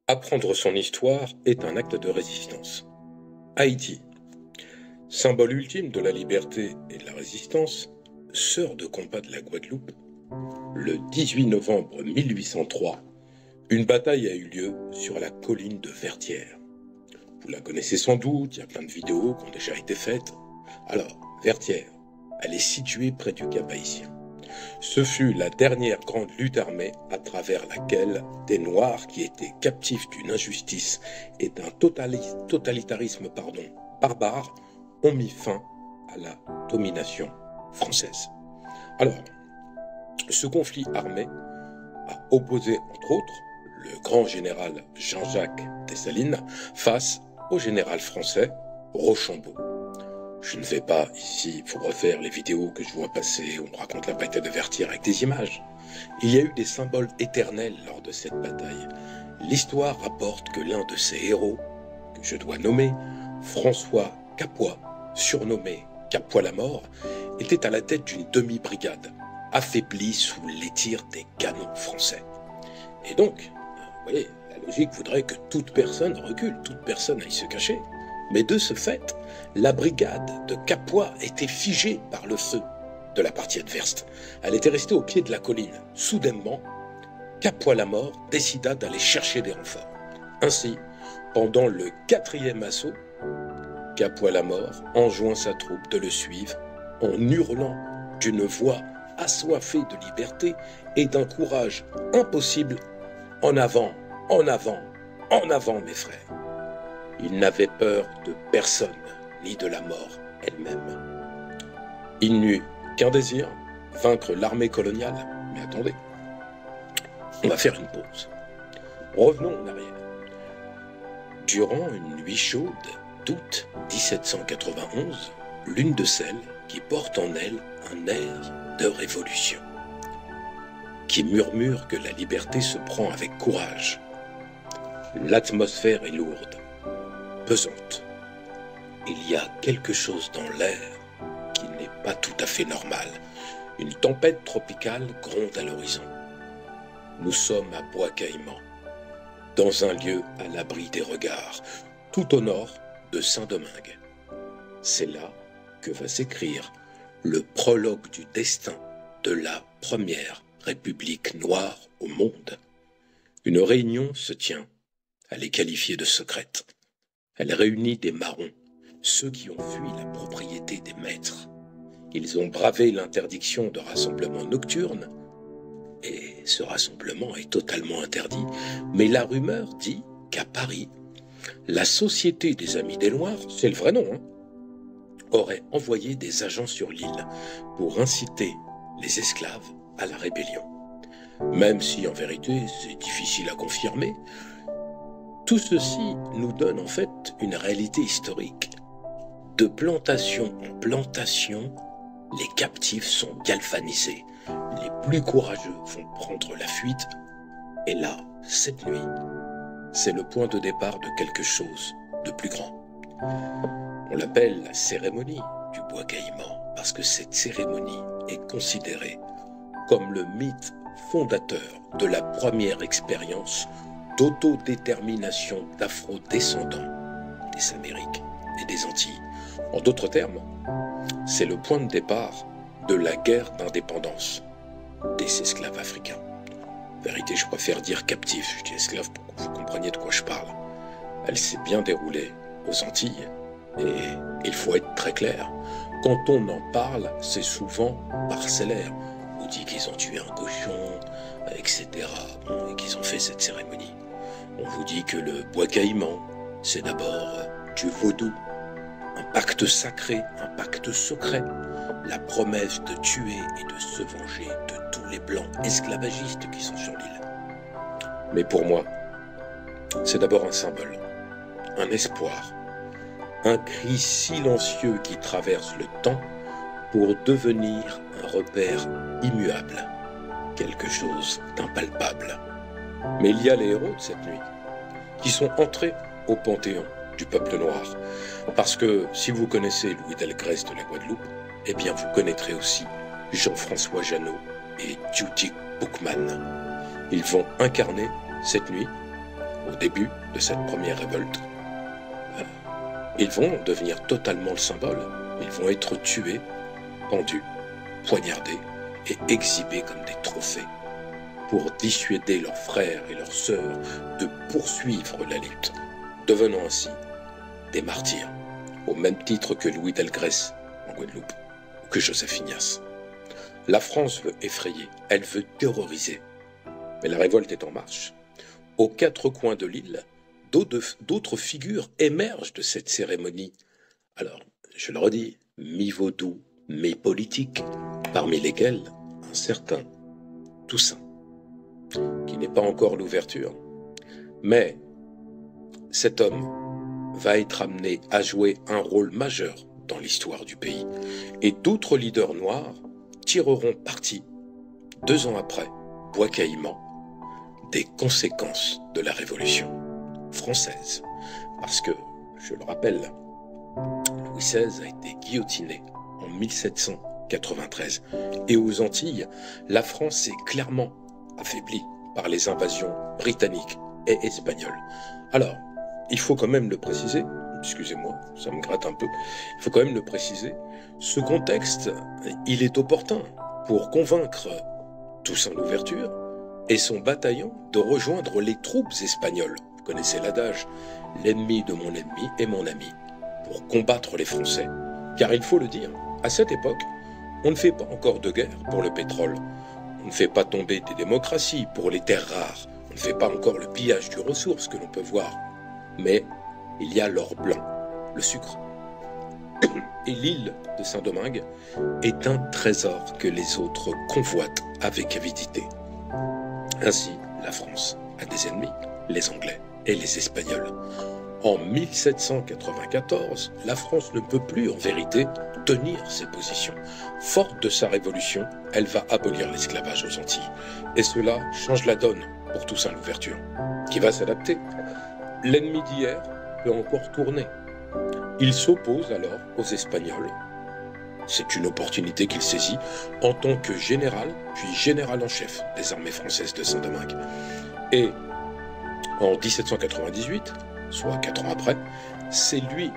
Apprendre son histoire est un acte de résistance. Haïti, symbole ultime de la liberté et de la résistance, sœur de combat de la Guadeloupe, le 18 novembre 1803, une bataille a eu lieu sur la colline de Vertières. Vous la connaissez sans doute, il y a plein de vidéos qui ont déjà été faites. Alors, Vertières, elle est située près du Cap-Haïtien. Ce fut la dernière grande lutte armée à travers laquelle des Noirs qui étaient captifs d'une injustice et d'un totalitarisme barbare ont mis fin à la domination française. Alors, ce conflit armé a opposé, entre autres, le grand général Jean-Jacques Dessalines face au général français Rochambeau. Je ne vais pas ici vous refaire les vidéos que je vois passer où on raconte la bataille de Vertières avec des images. Il y a eu des symboles éternels lors de cette bataille. L'histoire rapporte que l'un de ces héros, que je dois nommer François Capois, surnommé Capois-la-Mort, était à la tête d'une demi-brigade, affaiblie sous les tirs des canons français. Et donc, vous voyez, la logique voudrait que toute personne recule, toute personne aille se cacher. Mais de ce fait, la brigade de Capois était figée par le feu de la partie adverse. Elle était restée au pied de la colline. Soudainement, Capois-la-Mort décida d'aller chercher des renforts. Ainsi, pendant le 4e assaut, Capois-la-Mort enjoint sa troupe de le suivre en hurlant d'une voix assoiffée de liberté et d'un courage impossible. En avant, en avant, en avant, mes frères. Il n'avait peur de personne, ni de la mort elle-même. Il n'eut qu'un désir, vaincre l'armée coloniale. Mais attendez, on va faire une pause. Revenons en arrière. Durant une nuit chaude d'août 1791, l'une de celles qui porte en elle un air de révolution, qui murmure que la liberté se prend avec courage. L'atmosphère est lourde, pesante. Il y a quelque chose dans l'air qui n'est pas tout à fait normal. Une tempête tropicale gronde à l'horizon. Nous sommes à Bois-Caïman, dans un lieu à l'abri des regards, tout au nord de Saint-Domingue. C'est là que va s'écrire le prologue du destin de la première République noire au monde. Une réunion se tient. Elle est qualifiée de secrète. Elle réunit des marrons, ceux qui ont fui la propriété des maîtres. Ils ont bravé l'interdiction de rassemblement nocturne, et ce rassemblement est totalement interdit. Mais la rumeur dit qu'à Paris, la Société des Amis des Noirs, c'est le vrai nom, aurait envoyé des agents sur l'île pour inciter les esclaves à la rébellion. Même si en vérité c'est difficile à confirmer, tout ceci nous donne en fait une réalité historique. De plantation en plantation, les captifs sont galvanisés. Les plus courageux vont prendre la fuite. Et là, cette nuit, c'est le point de départ de quelque chose de plus grand. On l'appelle la cérémonie du Bois-Caïman parce que cette cérémonie est considérée comme le mythe fondateur de la première expérience d'autodétermination d'afro-descendants des Amériques et des Antilles. En d'autres termes, c'est le point de départ de la guerre d'indépendance des esclaves africains. En vérité, je préfère dire captifs, je dis esclaves pour que vous compreniez de quoi je parle. Elle s'est bien déroulée aux Antilles et il faut être très clair. Quand on en parle, c'est souvent parcellaire. On vous dit qu'ils ont tué un cochon, etc. Et qu'ils ont fait cette cérémonie. On vous dit que le Bois-Caïman, c'est d'abord du vaudou, un pacte sacré, un pacte secret, la promesse de tuer et de se venger de tous les blancs esclavagistes qui sont sur l'île. Mais pour moi, c'est d'abord un symbole, un espoir, un cri silencieux qui traverse le temps pour devenir un repère immuable, quelque chose d'impalpable. Mais il y a les héros de cette nuit, qui sont entrés au panthéon du peuple noir. Parce que si vous connaissez Louis Delgrès de la Guadeloupe, eh bien vous connaîtrez aussi Jean-François Jeannot et Dutty Boukman. Ils vont incarner cette nuit au début de cette première révolte. Ils vont devenir totalement le symbole. Ils vont être tués, pendus, poignardés et exhibés comme des trophées pour dissuader leurs frères et leurs sœurs de poursuivre la lutte, devenant ainsi des martyrs, au même titre que Louis Delgrès en Guadeloupe ou que Joseph Ignace. La France veut effrayer, elle veut terroriser. Mais la révolte est en marche. Aux quatre coins de l'île, d'autres figures émergent de cette cérémonie. Alors, je le redis, mi-vaudou, mi-politique, parmi lesquels un certain Toussaint, qui n'est pas encore l'ouverture. Mais cet homme va être amené à jouer un rôle majeur dans l'histoire du pays. Et d'autres leaders noirs tireront parti, 2 ans après, bois caïman, des conséquences de la Révolution française. Parce que, je le rappelle, Louis XVI a été guillotiné en 1793. Et aux Antilles, la France est clairement affaiblie par les invasions britanniques et espagnoles. Alors, il faut quand même le préciser, excusez-moi, ça me gratte un peu, il faut quand même le préciser, ce contexte, il est opportun pour convaincre Toussaint Louverture et son bataillon de rejoindre les troupes espagnoles. Vous connaissez l'adage, l'ennemi de mon ennemi est mon ami, pour combattre les Français. Car il faut le dire, à cette époque, on ne fait pas encore de guerre pour le pétrole, on ne fait pas tomber des démocraties pour les terres rares, on ne fait pas encore le pillage du ressource que l'on peut voir. Mais il y a l'or blanc, le sucre. Et l'île de Saint-Domingue est un trésor que les autres convoitent avec avidité. Ainsi, la France a des ennemis, les Anglais et les Espagnols. En 1794, la France ne peut plus, en vérité, tenir ses positions. Forte de sa révolution, elle va abolir l'esclavage aux Antilles. Et cela change la donne pour Toussaint Louverture, qui va s'adapter. L'ennemi d'hier peut encore tourner. Il s'oppose alors aux Espagnols. C'est une opportunité qu'il saisit en tant que général, puis général en chef des armées françaises de Saint-Domingue. Et en 1798, soit 4 ans après, c'est lui,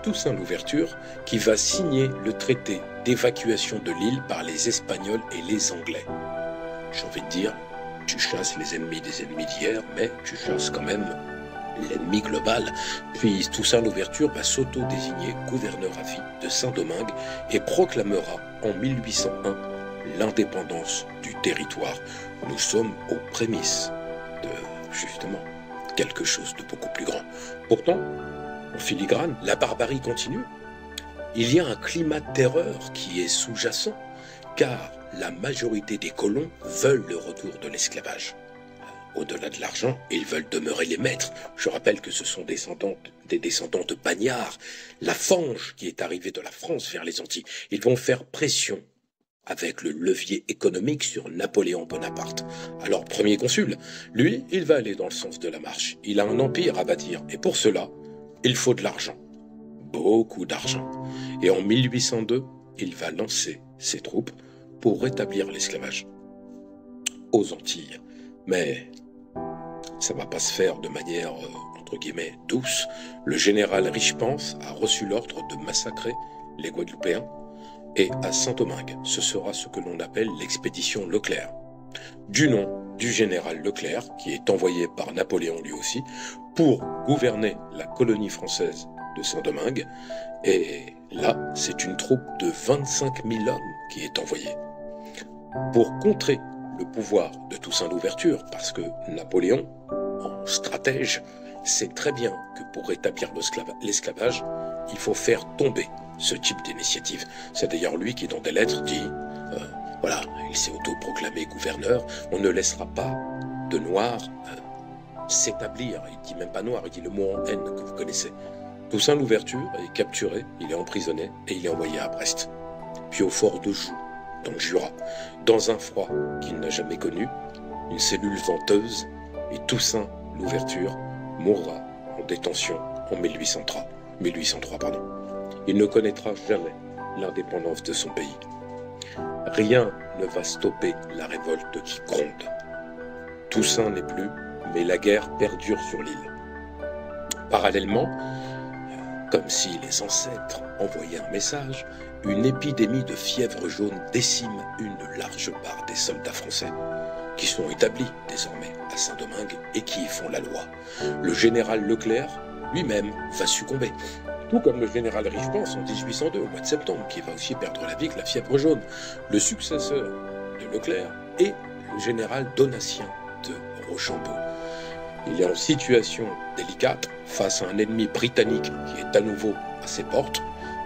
Toussaint Louverture, qui va signer le traité d'évacuation de l'île par les Espagnols et les Anglais. J'ai envie de dire, tu chasses les ennemis des ennemis d'hier, mais tu chasses quand même l'ennemi global. Puis Toussaint Louverture va s'auto-désigner gouverneur à vie de Saint-Domingue et proclamera en 1801 l'indépendance du territoire. Nous sommes aux prémices de, justement, quelque chose de beaucoup plus grand. Pourtant, en filigrane, la barbarie continue. Il y a un climat de terreur qui est sous-jacent, car la majorité des colons veulent le retour de l'esclavage. Au-delà de l'argent, ils veulent demeurer les maîtres. Je rappelle que ce sont des descendants de Bagnard, la fange qui est arrivée de la France vers les Antilles. Ils vont faire pression avec le levier économique sur Napoléon Bonaparte. Alors, premier consul, lui, il va aller dans le sens de la marche. Il a un empire à bâtir, et pour cela, il faut de l'argent. Beaucoup d'argent. Et en 1802, il va lancer ses troupes pour rétablir l'esclavage aux Antilles. Mais ça ne va pas se faire de manière, entre guillemets, douce. Le général Richepens a reçu l'ordre de massacrer les Guadeloupéens. Et à Saint-Domingue, ce sera ce que l'on appelle l'expédition Leclerc. Du nom du général Leclerc, qui est envoyé par Napoléon lui aussi, pour gouverner la colonie française de Saint-Domingue. Et là, c'est une troupe de 25 000 hommes qui est envoyée pour contrer le pouvoir de Toussaint Louverture, parce que Napoléon, en stratège, sait très bien que pour rétablir l'esclavage, il faut faire tomber ce type d'initiative. C'est d'ailleurs lui qui, dans des lettres, dit voilà, il s'est autoproclamé gouverneur, on ne laissera pas de noirs s'établir. Il dit même pas noir, il dit le mot en haine que vous connaissez. Toussaint Louverture est capturé, il est emprisonné et il est envoyé à Brest. Puis au fort de Joux, dans le Jura, dans un froid qu'il n'a jamais connu, une cellule venteuse, et Toussaint Louverture mourra en détention en 1803. Il ne connaîtra jamais l'indépendance de son pays. Rien ne va stopper la révolte qui gronde. Toussaint n'est plus, mais la guerre perdure sur l'île. Parallèlement, comme si les ancêtres envoyaient un message, une épidémie de fièvre jaune décime une large part des soldats français, qui sont établis désormais à Saint-Domingue et qui y font la loi. Le général Leclerc lui-même va succomber, tout comme le général Richepense en 1802, au mois de septembre, qui va aussi perdre la vie avec la fièvre jaune. Le successeur de Leclerc est le général Donatien de Rochambeau. Il est en situation délicate face à un ennemi britannique qui est à nouveau à ses portes,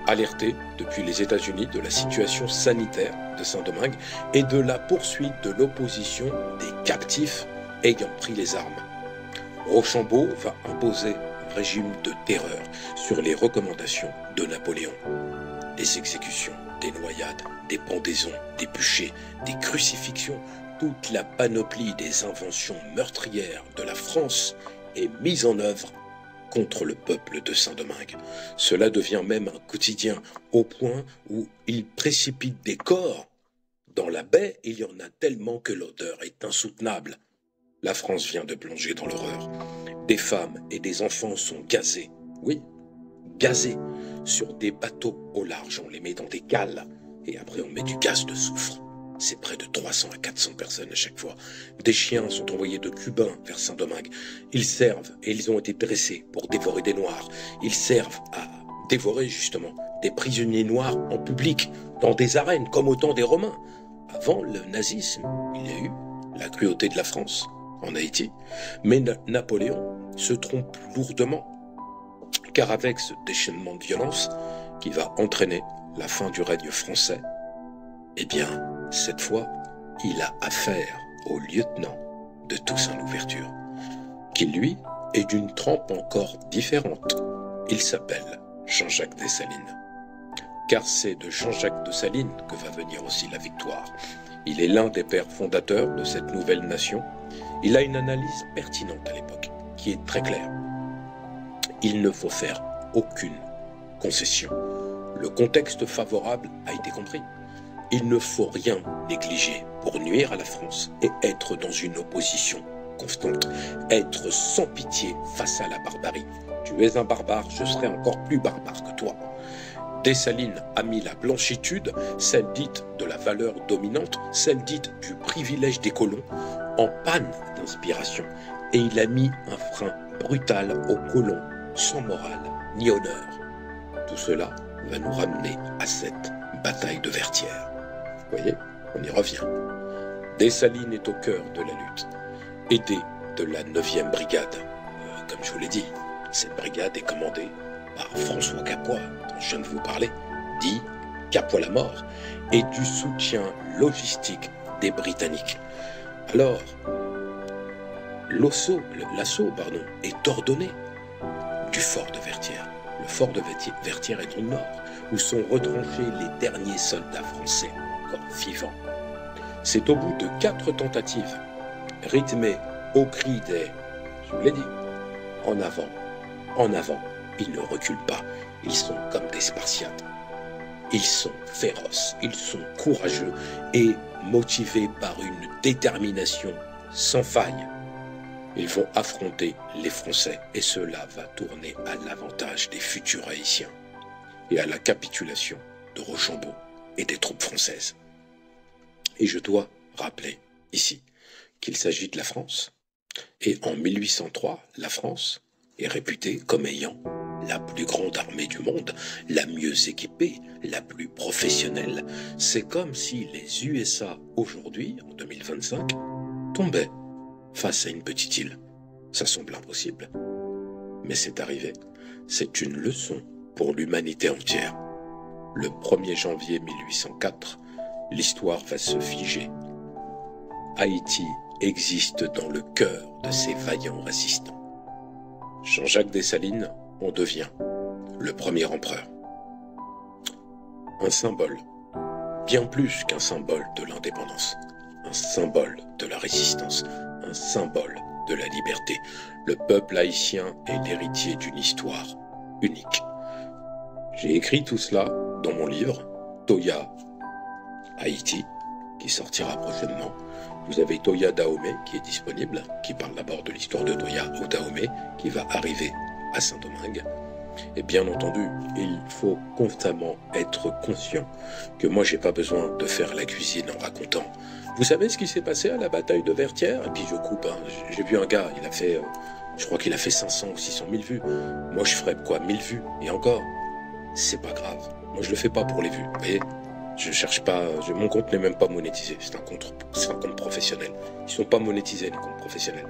alerté depuis les États-Unis de la situation sanitaire de Saint-Domingue et de la poursuite de l'opposition des captifs ayant pris les armes. Rochambeau va imposer un régime de terreur sur les recommandations de Napoléon. Des exécutions, des noyades, des pendaisons, des bûchers, des crucifixions, toute la panoplie des inventions meurtrières de la France est mise en œuvre contre le peuple de Saint-Domingue. Cela devient même un quotidien, au point où il précipite des corps dans la baie. Il y en a tellement que l'odeur est insoutenable. La France vient de plonger dans l'horreur. Des femmes et des enfants sont gazés, oui, gazés, sur des bateaux au large. On les met dans des cales et après on met du gaz de soufre. C'est près de 300 à 400 personnes à chaque fois. Des chiens sont envoyés de Cubains vers Saint-Domingue. Ils servent, et ils ont été dressés pour dévorer des Noirs. Ils servent à dévorer justement des prisonniers noirs en public, dans des arènes, comme au temps des Romains. Avant le nazisme, il y a eu la cruauté de la France en Haïti. Mais Napoléon se trompe lourdement, car avec ce déchaînement de violence qui va entraîner la fin du règne français, eh bien, cette fois, il a affaire au lieutenant de Toussaint Louverture, qui lui est d'une trempe encore différente. Il s'appelle Jean-Jacques Dessalines. Car c'est de Jean-Jacques Dessalines que va venir aussi la victoire. Il est l'un des pères fondateurs de cette nouvelle nation. Il a une analyse pertinente à l'époque, qui est très claire. Il ne faut faire aucune concession. Le contexte favorable a été compris. Il ne faut rien négliger pour nuire à la France et être dans une opposition constante, être sans pitié face à la barbarie. Tu es un barbare, je serai encore plus barbare que toi. Dessalines a mis la blanchitude, celle dite de la valeur dominante, celle dite du privilège des colons, en panne d'inspiration. Et il a mis un frein brutal aux colons, sans morale ni honneur. Tout cela va nous ramener à cette bataille de Vertières. Vous voyez, on y revient. Dessalines est au cœur de la lutte, aidé de la 9e brigade. Comme je vous l'ai dit, cette brigade est commandée par François Cappois, dont je viens de vous parler, dit Cappois la mort, et du soutien logistique des Britanniques. Alors, l'assaut est ordonné du fort de Vertières. Le fort de Vertières est au nord, où sont retranchés les derniers soldats français vivant. C'est au bout de 4 tentatives, rythmées au cri des, je vous l'ai dit, en avant, ils ne reculent pas, ils sont comme des Spartiates. Ils sont féroces, ils sont courageux et motivés par une détermination sans faille. Ils vont affronter les Français et cela va tourner à l'avantage des futurs Haïtiens et à la capitulation de Rochambeau et des troupes françaises. Et je dois rappeler ici qu'il s'agit de la France. Et en 1803, la France est réputée comme ayant la plus grande armée du monde, la mieux équipée, la plus professionnelle. C'est comme si les USA aujourd'hui, en 2025, tombaient face à une petite île. Ça semble impossible. Mais c'est arrivé. C'est une leçon pour l'humanité entière. Le 1er janvier 1804, l'histoire va se figer. Haïti existe dans le cœur de ces vaillants résistants. Jean-Jacques Dessalines en devient le premier empereur. Un symbole, bien plus qu'un symbole de l'indépendance, un symbole de la résistance, un symbole de la liberté. Le peuple haïtien est l'héritier d'une histoire unique. J'ai écrit tout cela dans mon livre, Toya Haïti, qui sortira prochainement. Vous avez Toya Dahomey qui est disponible, qui parle d'abord de l'histoire de Toya au Dahomey, qui va arriver à Saint-Domingue. Et bien entendu, il faut constamment être conscient que moi, j'ai pas besoin de faire la cuisine en racontant. Vous savez ce qui s'est passé à la bataille de Vertières? Et puis je coupe, hein. J'ai vu un gars, il a fait, je crois qu'il a fait 500 ou 600 000 vues. Moi, je ferais quoi, 1000 vues? Et encore, c'est pas grave. Moi, je le fais pas pour les vues. Vous voyez, je cherche pas, mon compte n'est même pas monétisé. C'est un compte professionnel. Ils sont pas monétisés, les comptes professionnels.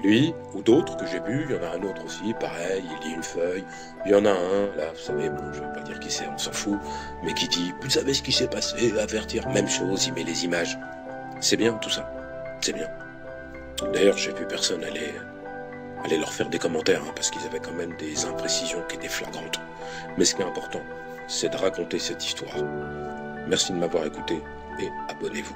Lui, ou d'autres que j'ai vus, il y en a un autre aussi, pareil, il lit une feuille. Il y en a un, là, vous savez, bon, je vais pas dire qui c'est, on s'en fout, mais qui dit, vous savez ce qui s'est passé, avertir, même chose, il met les images. C'est bien, tout ça. C'est bien. D'ailleurs, j'ai vu personne aller leur faire des commentaires, hein, parce qu'ils avaient quand même des imprécisions qui étaient flagrantes. Mais ce qui est important, c'est de raconter cette histoire. Merci de m'avoir écouté, et abonnez-vous.